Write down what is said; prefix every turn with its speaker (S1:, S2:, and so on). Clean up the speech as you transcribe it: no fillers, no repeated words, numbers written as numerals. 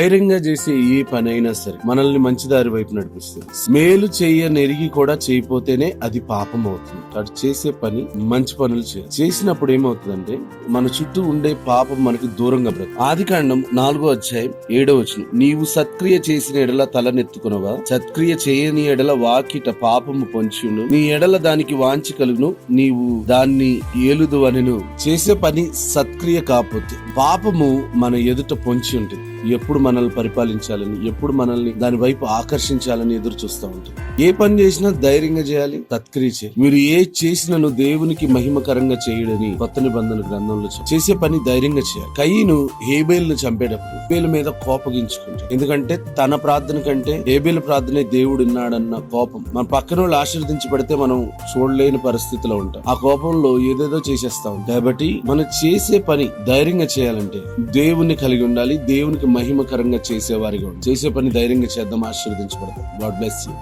S1: ధైర్యంగా చేసే ఏ పని అయినా సరే మనల్ని మంచి దారి వైపు నడిపిస్తుంది. మేలు చేయనెరిగి కూడా చేయపోతేనే అది పాపం అవుతుంది. అటు చేసే పని మంచి పనులు చేసినప్పుడు ఏమవుతుందంటే మన చుట్టూ ఉండే పాపం మనకి దూరంగా బ్రతుకు. ఆదికాండం 4:7 నీవు సత్క్రియ చేసిన ఎడల తలనెత్తుకునవా, సత్క్రియ చేయని ఎడల వాకిట పాపము పొంచును, నీ ఎడల దానికి వాంఛ కలుగును, నీవు దాన్ని ఏలుదు అనెను. చేసే పని సత్క్రియ కాకపోతే పాపము మన ఎదుట పొంచి ఉంటుంది. ఎప్పుడు మనల్ని పరిపాలించాలని, ఎప్పుడు మనల్ని దాని వైపు ఆకర్షించాలని ఎదురు చూస్తూ ఉంటుంది. ఏ పని చేసినా ధైర్యంగా చేయాలి, సత్క్రియ చేయాలి. మీరు ఏ చేసినను దేవునికి మహిమకరంగా చేయడని కొత్త నిబంధన గ్రంథంలో చేసే పని ధైర్యంగా చేయాలి. కయీను హేబేలును చంపేటప్పుడు హేబేలు మీద కోపగించుకుంటాడు. ఎందుకంటే తన ప్రార్థన కంటే హేబేలు ప్రార్థనే దేవుడు ఉన్నాడన్న కోపం. మన పక్కన వాళ్ళు ఆశీర్వదించి పడితే మనం చూడలేని పరిస్థితిలో ఉంటాం. ఆ కోపంలో ఏదేదో చేసేస్తాం. కాబట్టి మనం చేసే పని ధైర్యంగా చేయాలంటే దేవుణ్ణి కలిగి ఉండాలి, దేవునికి మహిమకరంగా చేసేవారిగా ఉండాలి. చేసే పని ధైర్యంగా చేద్దాం, ఆశీర్వదించబడతాం. God bless you.